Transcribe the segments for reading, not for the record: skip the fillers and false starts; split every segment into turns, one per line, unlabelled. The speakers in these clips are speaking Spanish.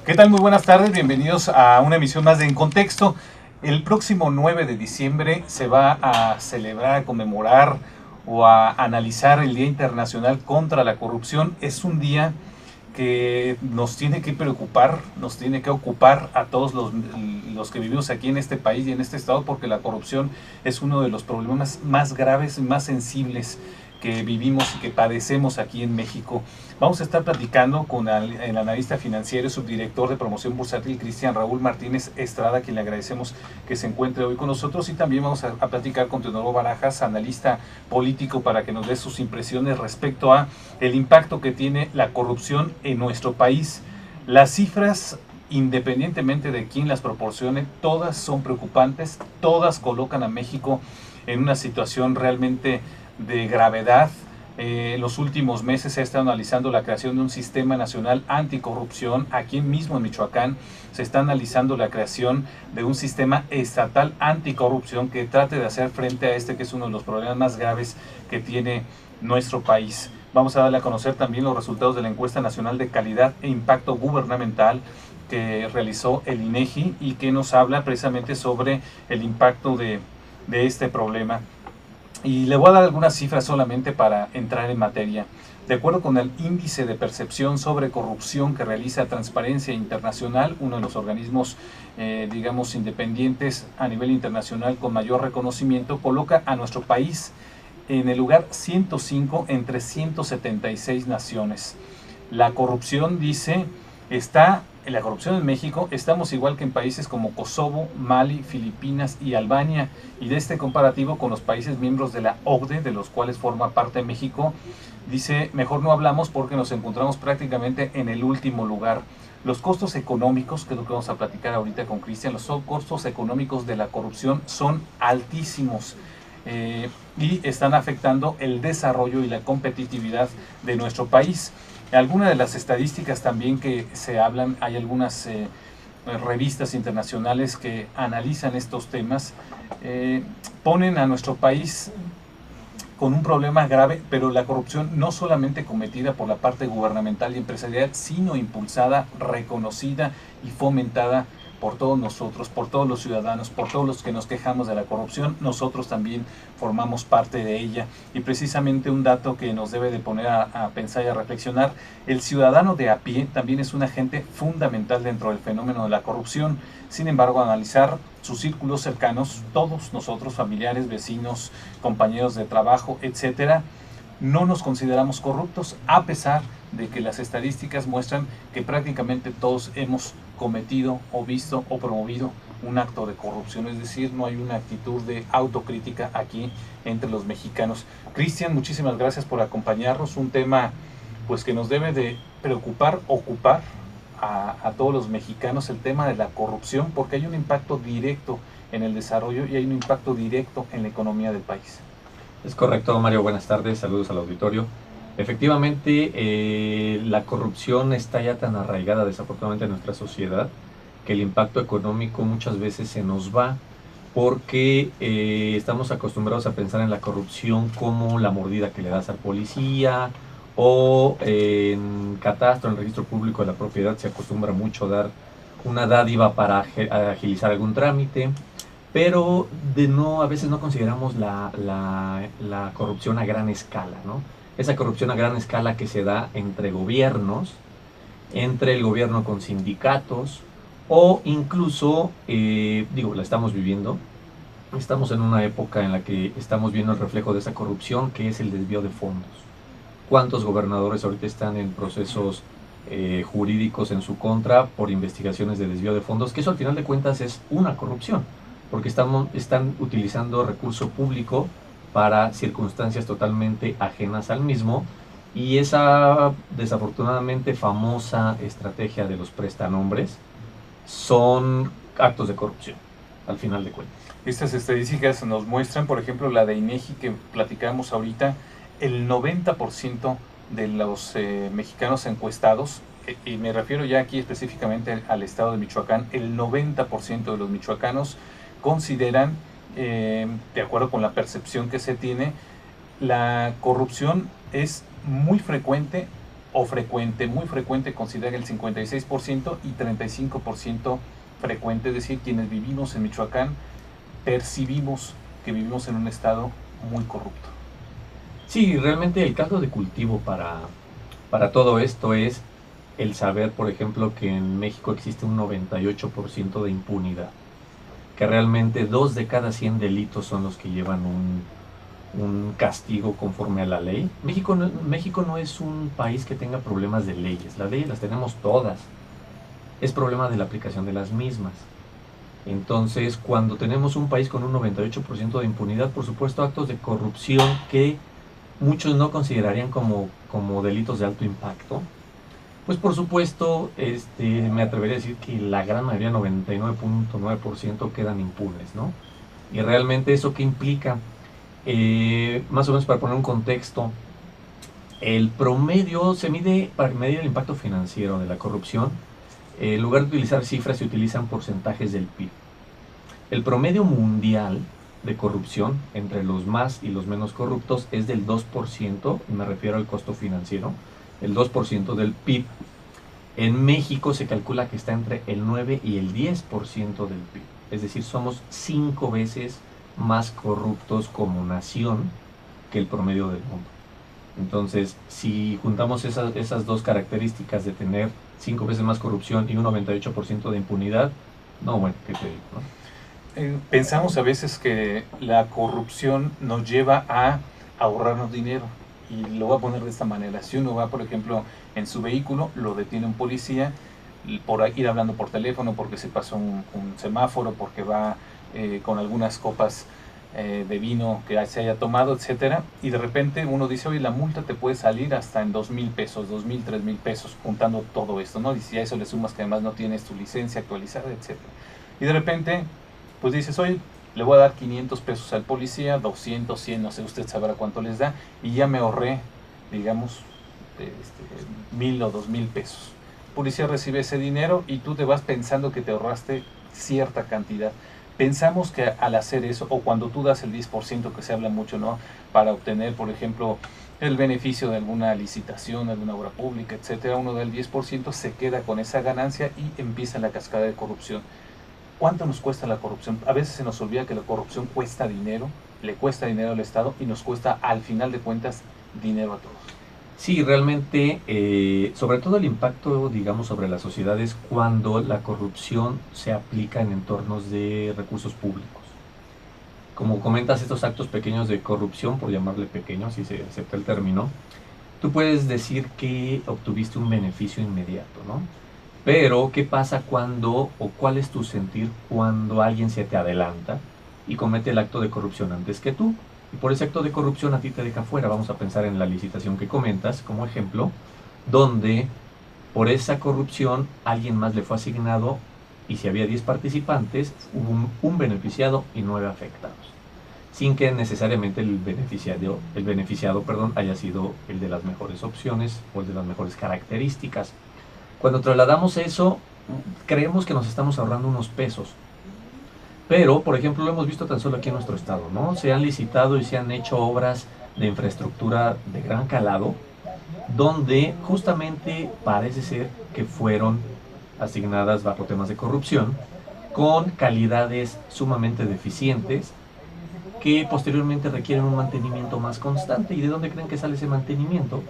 ¿Qué tal? Muy buenas tardes, bienvenidos a una emisión más de En Contexto. El próximo 9 de diciembre se va a celebrar, a conmemorar o a analizar el Día Internacional contra la Corrupción. Es un día que nos tiene que preocupar, nos tiene que ocupar a todos los que vivimos aquí en este país y en este estado, porque la corrupción es uno de los problemas más graves y más sensibles que vivimos y que padecemos aquí en México. Vamos a estar platicando con el analista financiero y subdirector de promoción bursátil, Cristian Raúl Martínez Estrada, a quien le agradecemos que se encuentre hoy con nosotros, y también vamos a platicar con Teodoro Barajas, analista político, para que nos dé sus impresiones respecto a el impacto que tiene la corrupción en nuestro país. Las cifras, independientemente de quién las proporcione, todas son preocupantes, todas colocan a México en una situación realmente de gravedad. En los últimos meses se ha estado analizando la creación de un sistema nacional anticorrupción. Aquí mismo en Michoacán se está analizando la creación de un sistema estatal anticorrupción que trate de hacer frente a este, que es uno de los problemas más graves que tiene nuestro país. Vamos a darle a conocer también los resultados de la encuesta nacional de calidad e impacto gubernamental que realizó el INEGI y que nos habla precisamente sobre el impacto de este problema. Y le voy a dar algunas cifras solamente para entrar en materia. De acuerdo con el índice de percepción sobre corrupción que realiza Transparencia Internacional, uno de los organismos, digamos, independientes a nivel internacional con mayor reconocimiento, coloca a nuestro país en el lugar 105 entre 176 naciones. La corrupción, dice, está en la corrupción en México, estamos igual que en países como Kosovo, Mali, Filipinas y Albania, y de este comparativo con los países miembros de la OCDE, de los cuales forma parte México, dice, mejor no hablamos porque nos encontramos prácticamente en el último lugar. Los costos económicos, que es lo que vamos a platicar ahorita con Cristian, los costos económicos de la corrupción son altísimos. Y están afectando el desarrollo y la competitividad de nuestro país. Algunas de las estadísticas también que se hablan, hay algunas revistas internacionales que analizan estos temas, ponen a nuestro país con un problema grave, pero la corrupción no solamente cometida por la parte gubernamental y empresarial, sino impulsada, reconocida y fomentada por todos nosotros, por todos los ciudadanos, por todos los que nos quejamos de la corrupción. Nosotros también formamos parte de ella. Y precisamente un dato que nos debe de poner a pensar y a reflexionar: el ciudadano de a pie también es un agente fundamental dentro del fenómeno de la corrupción. Sin embargo, analizar sus círculos cercanos, todos nosotros, familiares, vecinos, compañeros de trabajo, etcétera, no nos consideramos corruptos, a pesar de que las estadísticas muestran que prácticamente todos hemos cometido o visto o promovido un acto de corrupción. Es decir, no hay una actitud de autocrítica aquí entre los mexicanos. Cristian, muchísimas gracias por acompañarnos. Un tema pues que nos debe de preocupar, ocupar a todos los mexicanos, el tema de la corrupción, porque hay un impacto directo en el desarrollo y hay un impacto directo en la economía del país.
Es correcto, Mario. Buenas tardes. Saludos al auditorio. Efectivamente, la corrupción está ya tan arraigada, desafortunadamente, en nuestra sociedad, que el impacto económico muchas veces se nos va porque estamos acostumbrados a pensar en la corrupción como la mordida que le das al policía, o en catastro, en el registro público de la propiedad, se acostumbra mucho a dar una dádiva para agilizar algún trámite, pero a veces no consideramos la corrupción a gran escala, ¿no? Esa corrupción a gran escala que se da entre gobiernos, entre el gobierno con sindicatos, o incluso, la estamos viviendo. Estamos en una época en la que estamos viendo el reflejo de esa corrupción, que es el desvío de fondos. ¿Cuántos gobernadores ahorita están en procesos jurídicos en su contra por investigaciones de desvío de fondos? Que eso, al final de cuentas, es una corrupción, porque están utilizando recurso público para circunstancias totalmente ajenas al mismo, y esa desafortunadamente famosa estrategia de los prestanombres son actos de corrupción, al final de cuentas.
Estas estadísticas nos muestran, por ejemplo, la de INEGI que platicamos ahorita, el 90% de los mexicanos encuestados, y me refiero ya aquí específicamente al estado de Michoacán, el 90% de los michoacanos consideran, de acuerdo con la percepción que se tiene, la corrupción es muy frecuente o frecuente, muy frecuente, considera el 56% y 35% frecuente, es decir, quienes vivimos en Michoacán percibimos que vivimos en un estado muy corrupto.
Sí, realmente el caldo de cultivo para todo esto es el saber, por ejemplo, que en México existe un 98% de impunidad, que realmente 2 de cada 100 delitos son los que llevan un castigo conforme a la ley. México no es un país que tenga problemas de leyes, las leyes las tenemos todas, es problema de la aplicación de las mismas. Entonces, cuando tenemos un país con un 98% de impunidad, por supuesto, actos de corrupción que muchos no considerarían como delitos de alto impacto, pues por supuesto, me atrevería a decir que la gran mayoría, 99.9%, quedan impunes, ¿no? Y realmente eso qué implica, más o menos para poner un contexto, el promedio se mide para medir el impacto financiero de la corrupción. En lugar de utilizar cifras, se utilizan porcentajes del PIB. El promedio mundial de corrupción entre los más y los menos corruptos es del 2%, y me refiero al costo financiero, el 2% del PIB. En México se calcula que está entre el 9 y el 10% del PIB. Es decir, somos 5 veces más corruptos como nación que el promedio del mundo. Entonces, si juntamos esas dos características de tener 5 veces más corrupción y un 98% de impunidad, no, bueno, ¿qué te digo, no?
Pensamos a veces que la corrupción nos lleva a ahorrarnos dinero. Y lo voy a poner de esta manera. Si uno va, por ejemplo, en su vehículo, lo detiene un policía por ir hablando por teléfono, porque se pasó un semáforo, porque va con algunas copas de vino que se haya tomado, etcétera, y de repente uno dice, oye, la multa te puede salir hasta en 2,000 pesos, 2,000, 3,000 pesos, juntando todo esto, ¿no? Y si a eso le sumas que además no tienes tu licencia actualizada, etcétera. Y de repente, pues dices, oye, le voy a dar 500 pesos al policía, 200, 100, no sé, usted sabrá cuánto les da, y ya me ahorré, digamos, 1,000 o 2,000 pesos. El policía recibe ese dinero y tú te vas pensando que te ahorraste cierta cantidad. Pensamos que al hacer eso, o cuando tú das el 10%, que se habla mucho, ¿no? Para obtener, por ejemplo, el beneficio de alguna licitación, alguna obra pública, etcétera, uno da el 10%, se queda con esa ganancia y empieza la cascada de corrupción. ¿Cuánto nos cuesta la corrupción? A veces se nos olvida que la corrupción cuesta dinero, le cuesta dinero al Estado y nos cuesta, al final de cuentas, dinero a todos.
Sí, realmente, sobre todo el impacto, digamos, sobre la sociedad es cuando la corrupción se aplica en entornos de recursos públicos. Como comentas, estos actos pequeños de corrupción, por llamarle pequeños, si se acepta el término, tú puedes decir que obtuviste un beneficio inmediato, ¿no? Pero, ¿qué pasa cuando, o cuál es tu sentir cuando alguien se te adelanta y comete el acto de corrupción antes que tú? Y por ese acto de corrupción a ti te deja fuera. Vamos a pensar en la licitación que comentas como ejemplo, donde por esa corrupción alguien más le fue asignado y si había 10 participantes, hubo un beneficiado y 9 afectados, sin que necesariamente el beneficiado, haya sido el de las mejores opciones o el de las mejores características. Cuando trasladamos eso, creemos que nos estamos ahorrando unos pesos. Pero, por ejemplo, lo hemos visto tan solo aquí en nuestro estado, ¿no? Se han licitado y se han hecho obras de infraestructura de gran calado, donde justamente parece ser que fueron asignadas bajo temas de corrupción, con calidades sumamente deficientes, que posteriormente requieren un mantenimiento más constante. ¿Y de dónde creen que sale ese mantenimiento?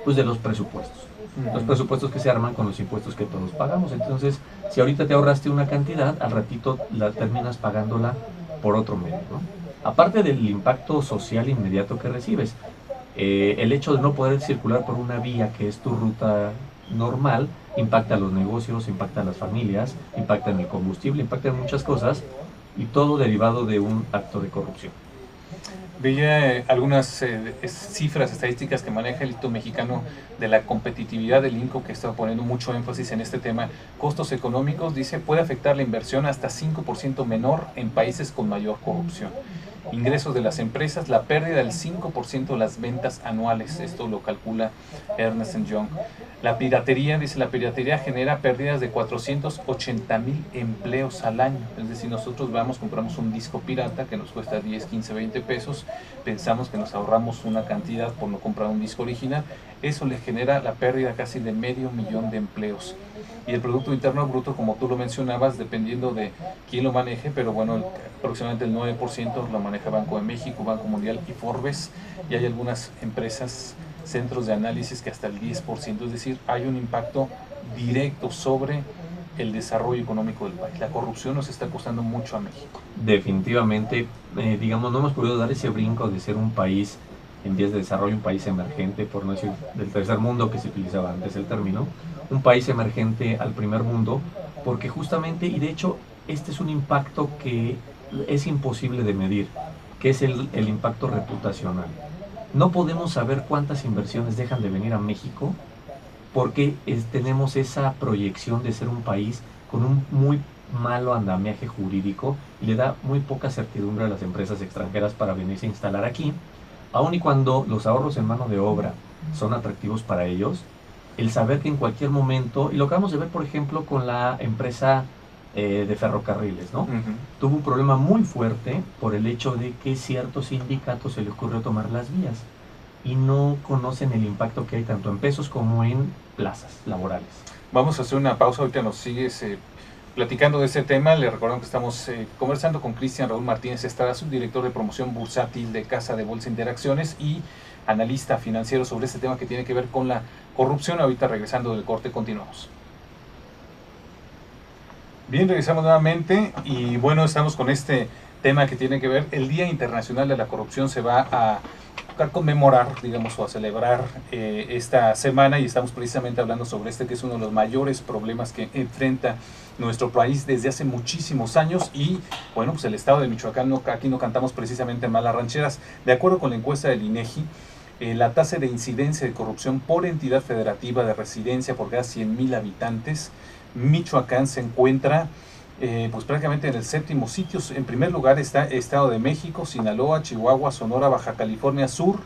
Pues de los presupuestos. Los presupuestos que se arman con los impuestos que todos pagamos. Entonces, si ahorita te ahorraste una cantidad, al ratito la terminas pagándola por otro medio, ¿no? Aparte del impacto social inmediato que recibes, el hecho de no poder circular por una vía que es tu ruta normal, impacta a los negocios, impacta a las familias, impacta en el combustible, impacta en muchas cosas, y todo derivado de un acto de corrupción.
Veía algunas cifras estadísticas que maneja el Instituto Mexicano de la Competitividad del INCO, que está poniendo mucho énfasis en este tema. Costos económicos, dice, puede afectar la inversión hasta 5% menor en países con mayor corrupción. ingresos de las empresas, la pérdida del 5% de las ventas anuales. Esto lo calcula Ernst Young. La piratería, dice, la piratería genera pérdidas de 480,000 empleos al año. Es decir, nosotros vamos, compramos un disco pirata que nos cuesta 10, 15, 20 pesos, pensamos que nos ahorramos una cantidad por no comprar un disco original. Eso le genera la pérdida casi de 500,000 de empleos. Y el Producto Interno Bruto, como tú lo mencionabas, dependiendo de quién lo maneje, pero bueno, aproximadamente el 9% lo maneja Banco de México, Banco Mundial y Forbes, y hay algunas empresas, centros de análisis que hasta el 10%, es decir, hay un impacto directo sobre el desarrollo económico del país. La corrupción nos está costando mucho a México.
Definitivamente, digamos, no hemos podido dar ese brinco de ser un país en vías de desarrollo, un país emergente, por no decir del tercer mundo que se utilizaba antes el término, un país emergente al primer mundo, porque justamente, y de hecho, este es un impacto que es imposible de medir, que es el impacto reputacional. No podemos saber cuántas inversiones dejan de venir a México porque tenemos esa proyección de ser un país con un muy malo andamiaje jurídico y le da muy poca certidumbre a las empresas extranjeras para venirse a instalar aquí, aun y cuando los ahorros en mano de obra son atractivos para ellos. El saber que en cualquier momento, y lo acabamos de ver por ejemplo con la empresa de ferrocarriles, ¿no? Tuvo un problema muy fuerte por el hecho de que ciertos sindicatos se les ocurrió tomar las vías y no conocen el impacto que hay tanto en pesos como en plazas laborales.
Vamos a hacer una pausa, ahorita nos sigues platicando de ese tema. Le recuerdo que estamos conversando con Cristian Raúl Martínez Estrada, subdirector de promoción bursátil de Casa de Bolsa Interacciones y analista financiero sobre este tema que tiene que ver con la corrupción. Ahorita regresando del corte continuamos. Bien, regresamos nuevamente y bueno, estamos con este tema que tiene que ver, el Día Internacional de la Corrupción se va a conmemorar, digamos, o a celebrar esta semana, y estamos precisamente hablando sobre este que es uno de los mayores problemas que enfrenta nuestro país desde hace muchísimos años. Y bueno, pues el estado de Michoacán, aquí no cantamos precisamente malas rancheras. De acuerdo con la encuesta del INEGI, la tasa de incidencia de corrupción por entidad federativa de residencia por cada 100,000 habitantes, Michoacán se encuentra pues prácticamente en el séptimo sitio. En primer lugar está Estado de México, Sinaloa, Chihuahua, Sonora, Baja California Sur,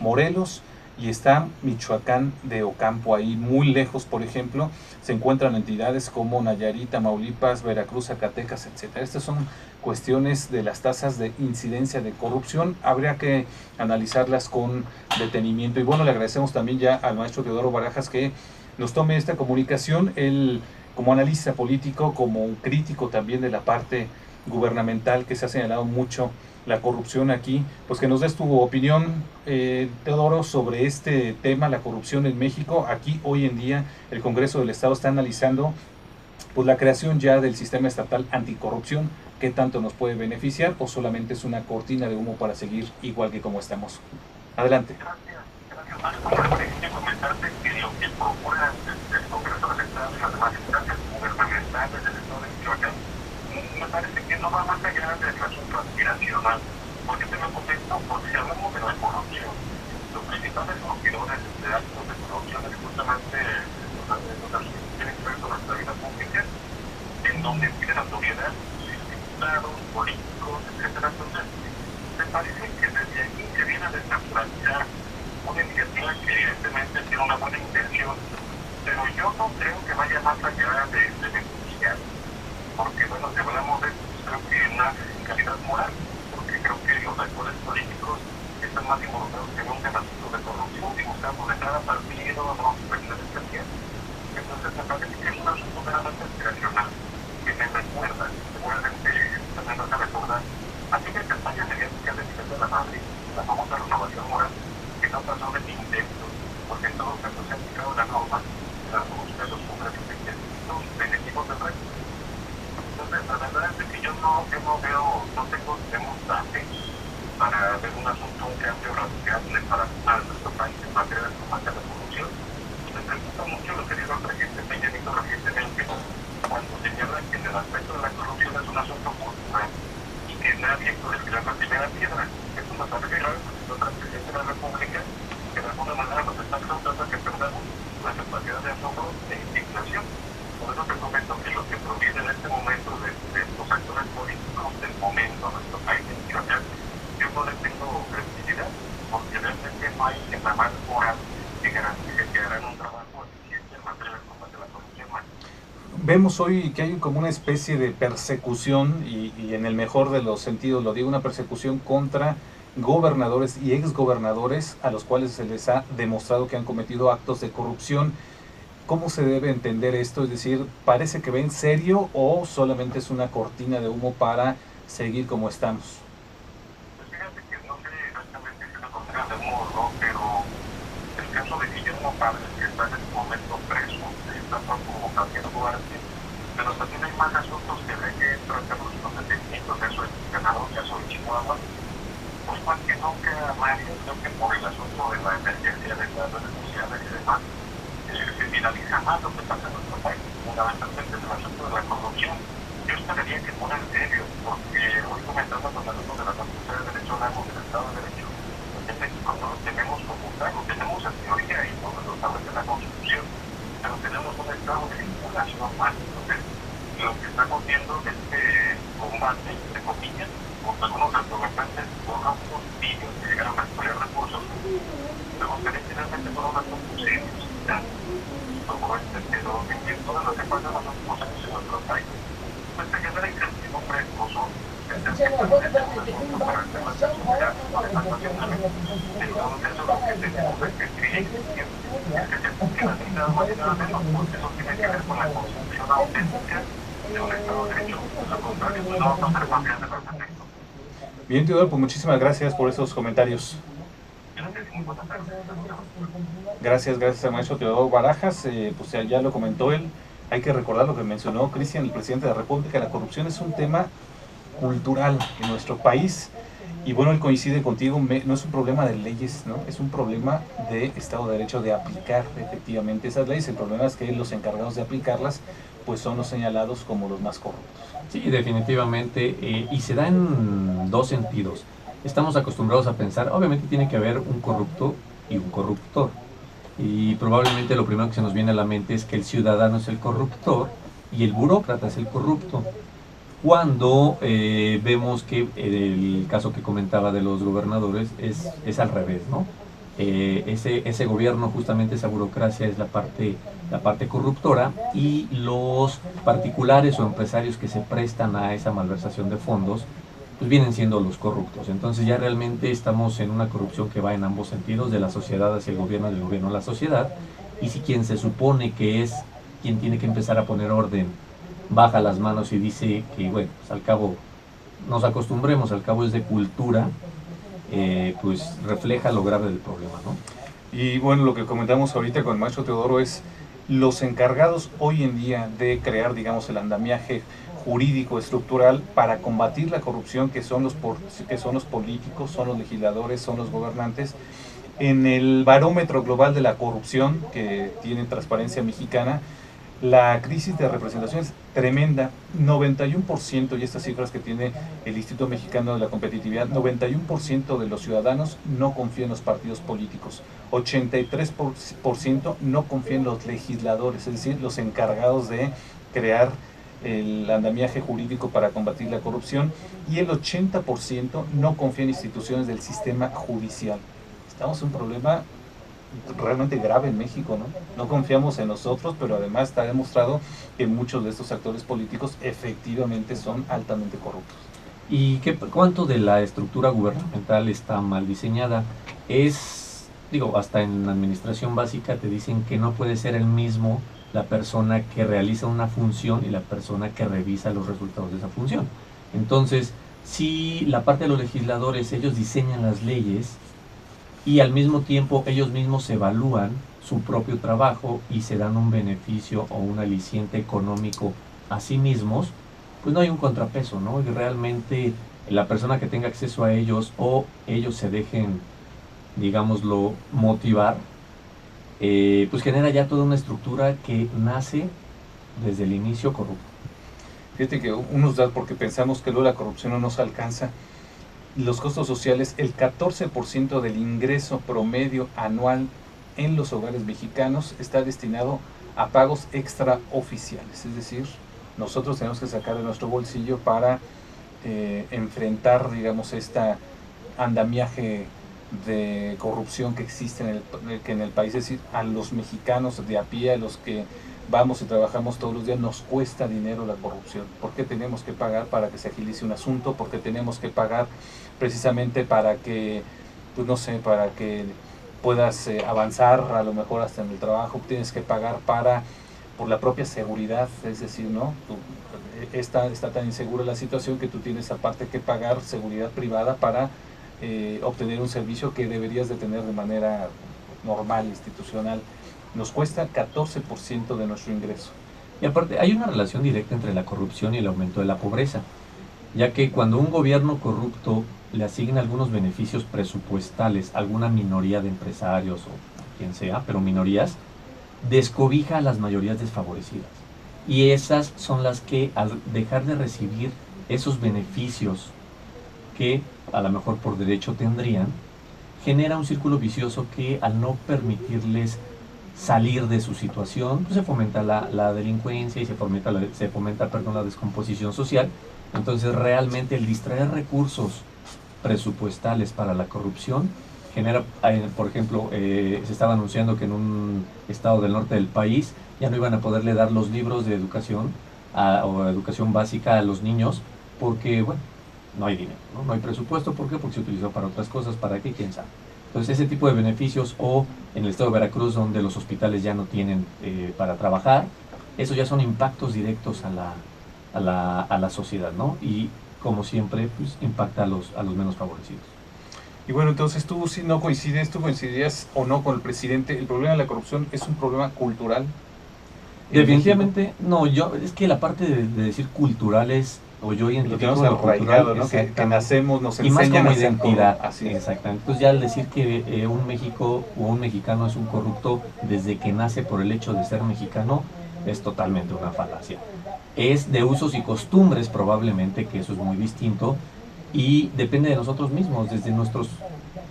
Morelos, y está Michoacán de Ocampo. Ahí muy lejos, por ejemplo, se encuentran entidades como Nayarit, Tamaulipas, Veracruz, Zacatecas, etcétera. Estas son cuestiones de las tasas de incidencia de corrupción. Habría que analizarlas con detenimiento. Y bueno, le agradecemos también ya al maestro Teodoro Barajas que nos tome esta comunicación. Él, como analista político, como un crítico también de la parte gubernamental, que se ha señalado mucho la corrupción aquí, pues que nos des tu opinión, Teodoro, sobre este tema, la corrupción en México. Aquí hoy en día el Congreso del Estado está analizando pues la creación ya del sistema estatal anticorrupción. ¿Qué tanto nos puede beneficiar o solamente es una cortina de humo para seguir igual que como estamos? Adelante.
Gracias. Comentarte que lo que procura el Congreso del Estado y las demás instancias gubernamentales del Estado de Michoacán me parece que no va más allá del asunto aspiracional. ¿Por qué te lo comento? Porque si hablamos de la corrupción, los principales motivadores de actos de corrupción es justamente los asuntos que tienen que ver con nuestra vida pública, en donde tienen autoridad, diputados, políticos, etcétera. Entonces, me parece que desde aquí se viene a desnaturalizar una iniciativa que evidentemente tiene una buena intención, pero yo no creo que vaya más allá de beneficiar, porque bueno, si hablamos de esto, creo que nace sin calidad moral, porque creo que los actores políticos están más involucrados que nunca en asuntos de corrupción y buscando de cada partido no superioridad especial. Entonces me parece que es un asunto meramente aspiracional, que me recuerda, seguramente también vas a recordar, aquella campaña mediática de Miguel de la Madrid, la famosa renovación moral, que no pasó de mi intento, porque en todo caso se ha aplicado la norma de la búsqueda de los congresos de equipos de red. Entonces, la verdad es que yo no tengo demostrante para ver un asunto, un cambio radical para nuestro país en materia de combate a la corrupción. Y me preocupa mucho lo que dijo el presidente Peña Nieto recientemente, cuando señala que en el aspecto de la corrupción es un asunto cultural y que nadie puede tirar la primera piedra. Eso me parece grave porque es el presidente de la República que de alguna manera nos está causando que perdamos la capacidad de asombro e indignación. Por eso te comento que lo que proviene en este momento de los actores políticos del momento en nuestro país, en Michoacán,
vemos hoy que hay como una especie de persecución, y en el mejor de los sentidos lo digo, una persecución contra gobernadores y exgobernadores a los cuales se les ha demostrado que han cometido actos de corrupción. ¿Cómo se debe entender esto? Es decir, ¿parece que ven serio o solamente es una cortina de humo para seguir como estamos?
Pues fíjate que no sé exactamente qué es la cortina de humo, ¿no? Pero el caso de Guillermo Padres, que está en este momento preso, está como Javier Duarte, pero también hay más asuntos que hay que tratar los detenidos, caso del ganador, caso de Chihuahua. Pues más que nunca, Mario, creo que por el asunto de la emergencia de las redes sociales y demás, se finaliza más lo que pasa en nuestro país, fundamentalmente el asunto de la corrupción. Yo esperaría que fuera en serio, porque hoy comentando con alumnos de la Facultad de Derecho Lago del Estado de Derecho, en México no lo tenemos como tal, lo tenemos en teoría y no lo establece la Constitución, pero tenemos un estado de vinculación más. Entonces, lo que estamos viendo es que combate, entre comillas, con algunos representantes por unos niños que llegaron a estudiar recursos, me gustaría finalmente por una conclusión como pero que todas las que pasan los últimos años en nuestro país, pues se genera incertidumbre, incluso para hacer la seguridad por esta situación. Entonces, eso es lo que tenemos que creer, es que se finaliza más nada menos, porque eso tiene que ver con la construcción auténtica de un Estado de Derecho. Lo contrario, pues no se repatrian de perfecto.
Bien, Teodoro, pues muchísimas gracias por esos comentarios. Gracias al maestro Teodoro Barajas. Pues ya lo comentó él. Hay que recordar lo que mencionó Cristian, el presidente de la República. La corrupción es un tema cultural en nuestro país. Y bueno, él coincide contigo, no es un problema de leyes, ¿no? Es un problema de Estado de Derecho, de aplicar efectivamente esas leyes. El problema es que los encargados de aplicarlas pues son los señalados como los más corruptos.
Sí, definitivamente, y se da en dos sentidos. Estamos acostumbrados a pensar, obviamente tiene que haber un corrupto y un corruptor. Y probablemente lo primero que se nos viene a la mente es que el ciudadano es el corruptor y el burócrata es el corrupto. Cuando vemos que el caso que comentaba de los gobernadores es al revés, ¿no? Ese gobierno, justamente esa burocracia es la parte corruptora, y los particulares o empresarios que se prestan a esa malversación de fondos pues vienen siendo los corruptos. Entonces ya realmente estamos en una corrupción que va en ambos sentidos, de la sociedad hacia el gobierno, del gobierno a la sociedad. Y si quien se supone que es quien tiene que empezar a poner orden baja las manos y dice que bueno, pues al cabo nos acostumbremos, al cabo es de cultura, pues refleja lo grave del problema, ¿no?
Y bueno, lo que comentamos ahorita con el maestro Teodoro es los encargados hoy en día de crear, digamos, el andamiaje jurídico estructural para combatir la corrupción, que son los políticos, son los legisladores, son los gobernantes. En el barómetro global de la corrupción que tiene Transparencia Mexicana, la crisis de representación es tremenda. 91%, y estas cifras que tiene el Instituto Mexicano de la Competitividad, 91% de los ciudadanos no confían en los partidos políticos, 83% no confían en los legisladores, es decir, los encargados de crear el andamiaje jurídico para combatir la corrupción, y el 80% no confía en instituciones del sistema judicial. Estamos en un problema realmente grave en México, ¿no? No confiamos en nosotros, pero además está demostrado que muchos de estos actores políticos efectivamente son altamente corruptos.
¿Y cuánto de la estructura gubernamental está mal diseñada? Hasta en administración básica te dicen que no puede ser el mismo la persona que realiza una función y la persona que revisa los resultados de esa función. Entonces, si la parte de los legisladores, ellos diseñan las leyes y al mismo tiempo ellos mismos evalúan su propio trabajo y se dan un beneficio o un aliciente económico a sí mismos, pues no hay un contrapeso, ¿no? Y realmente la persona que tenga acceso a ellos o ellos se dejen, digámoslo, motivar, pues genera ya toda una estructura que nace desde el inicio corrupta.
Fíjate que unos datos, porque pensamos que luego la corrupción no nos alcanza. Los costos sociales, el 14% del ingreso promedio anual en los hogares mexicanos está destinado a pagos extraoficiales, es decir, nosotros tenemos que sacar de nuestro bolsillo para enfrentar, digamos, esta andamiaje de corrupción que existe en el país, es decir, a los mexicanos de a pie, a los que vamos y trabajamos todos los días, nos cuesta dinero la corrupción. ¿Por qué tenemos que pagar para que se agilice un asunto? ¿Por qué tenemos que pagar precisamente para que, pues no sé, para que puedas avanzar a lo mejor hasta en el trabajo? Tienes que pagar por la propia seguridad, es decir, ¿no? Está tan insegura la situación que tú tienes aparte que pagar seguridad privada para obtener un servicio que deberías de tener de manera normal, institucional. Nos cuesta 14% de nuestro ingreso.
Y aparte, hay una relación directa entre la corrupción y el aumento de la pobreza, ya que cuando un gobierno corrupto le asigna algunos beneficios presupuestales a alguna minoría de empresarios o quien sea, pero minorías, descobija a las mayorías desfavorecidas. Y esas son las que, al dejar de recibir esos beneficios que a lo mejor por derecho tendrían, genera un círculo vicioso que, al no permitirles salir de su situación, pues se fomenta la delincuencia y se fomenta la descomposición social. Entonces realmente el distraer recursos presupuestales para la corrupción genera, por ejemplo, se estaba anunciando que en un estado del norte del país ya no iban a poderle dar los libros de educación o educación básica a los niños porque, bueno, no hay dinero, no hay presupuesto. ¿Por qué? Porque se utilizó para otras cosas. ¿Para qué? ¿Quién sabe? Entonces ese tipo de beneficios, o en el estado de Veracruz donde los hospitales ya no tienen para trabajar, esos ya son impactos directos a la sociedad, ¿no? Y como siempre, pues impacta a los menos favorecidos.
Y bueno, entonces tú si no coincides, tú coincidías o no con el presidente. El problema de la corrupción es un problema cultural.
Definitivamente, no, es que la parte de decir cultural es, o yo identifico
lo arraigado, ¿no? Que nacemos, nos enseñan
a ser identidad.
Así es.
Exactamente. Entonces ya al decir que un México o un mexicano es un corrupto desde que nace por el hecho de ser mexicano, es totalmente una falacia. Es de usos y costumbres probablemente, que eso es muy distinto, y depende de nosotros mismos, desde nuestros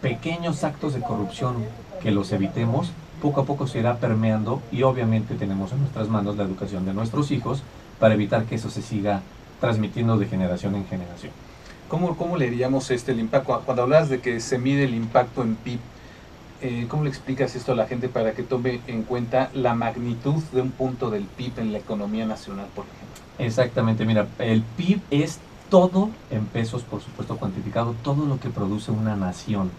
pequeños actos de corrupción que los evitemos, poco a poco se irá permeando, y obviamente tenemos en nuestras manos la educación de nuestros hijos para evitar que eso se siga transmitiendo de generación en generación.
¿Cómo leeríamos el impacto? Cuando hablas de que se mide el impacto en PIB, ¿cómo le explicas esto a la gente para que tome en cuenta la magnitud de un punto del PIB en la economía nacional, por ejemplo?
Exactamente, mira, el PIB es todo, en pesos por supuesto cuantificado, todo lo que produce una nación.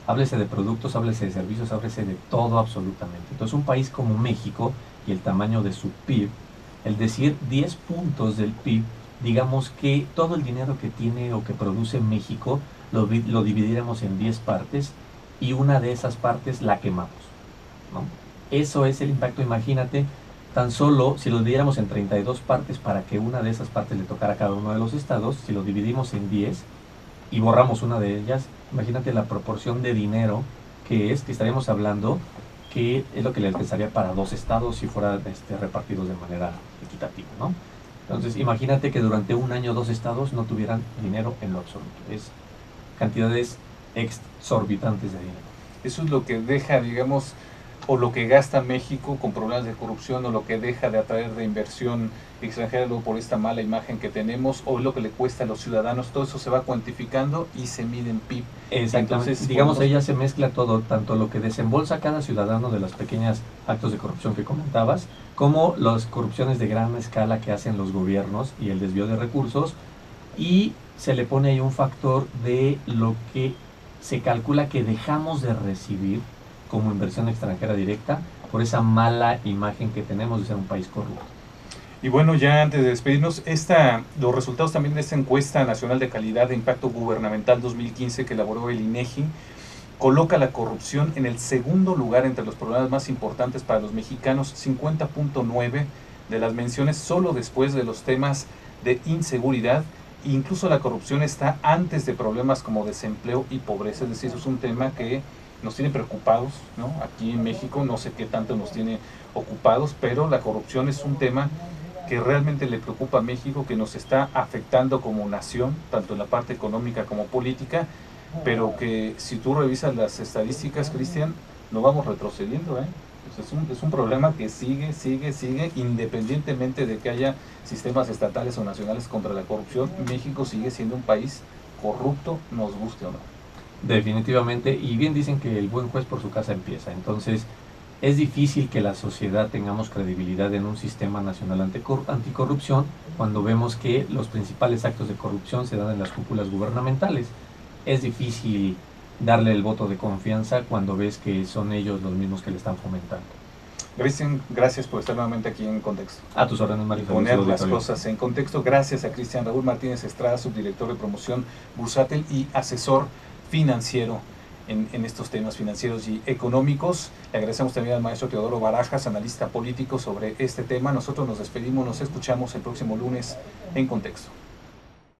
Háblese de productos, háblese de servicios, háblese de todo absolutamente. Entonces un país como México y el tamaño de su PIB, el decir 10 puntos del PIB, digamos que todo el dinero que tiene o que produce México lo dividiremos en 10 partes y una de esas partes la quemamos, ¿no? Eso es el impacto. Imagínate, tan solo si lo dividiéramos en 32 partes para que una de esas partes le tocara a cada uno de los estados, si lo dividimos en 10 y borramos una de ellas, imagínate la proporción de dinero que estaríamos hablando, que es lo que le alcanzaría para 2 estados si fuera repartidos de manera equitativa, ¿no? Entonces imagínate que durante un año 2 estados no tuvieran dinero en lo absoluto. Es cantidades exorbitantes de dinero.
Eso es lo que deja, digamos, o lo que gasta México con problemas de corrupción, o lo que deja de atraer de inversión extranjera luego por esta mala imagen que tenemos, o es lo que le cuesta a los ciudadanos. Todo eso se va cuantificando y se mide en PIB.
Exactamente. Entonces, digamos, ella se mezcla todo, tanto lo que desembolsa cada ciudadano de los pequeños actos de corrupción que comentabas, como las corrupciones de gran escala que hacen los gobiernos y el desvío de recursos, y se le pone ahí un factor de lo que se calcula que dejamos de recibir como inversión extranjera directa por esa mala imagen que tenemos de ser un país corrupto.
Y bueno, ya antes de despedirnos, los resultados también de esta encuesta nacional de calidad de impacto gubernamental 2015 que elaboró el INEGI coloca la corrupción en el segundo lugar entre los problemas más importantes para los mexicanos, 50.9 de las menciones, solo después de los temas de inseguridad. Incluso la corrupción está antes de problemas como desempleo y pobreza, es decir, eso es un tema que nos tiene preocupados, ¿no? Aquí en México no sé qué tanto nos tiene ocupados, pero la corrupción es un tema que realmente le preocupa a México, que nos está afectando como nación, tanto en la parte económica como política, pero que si tú revisas las estadísticas, Cristian, no vamos retrocediendo, ¿eh? Pues es un problema que sigue, independientemente de que haya sistemas estatales o nacionales contra la corrupción. México sigue siendo un país corrupto, nos guste o no.
Definitivamente, y bien dicen que el buen juez por su casa empieza. Entonces, es difícil que la sociedad tengamos credibilidad en un sistema nacional anticorrupción cuando vemos que los principales actos de corrupción se dan en las cúpulas gubernamentales. Es difícil darle el voto de confianza cuando ves que son ellos los mismos que le están fomentando.
Cristian, gracias por estar nuevamente aquí en Contexto.
A tus órdenes, Mario.
Poner las cosas en contexto. Gracias a Cristian Raúl Martínez Estrada, subdirector de promoción Bursátil y asesor financiero en estos temas financieros y económicos. Le agradecemos también al maestro Teodoro Barajas, analista político, sobre este tema. Nosotros nos despedimos, nos escuchamos el próximo lunes en Contexto.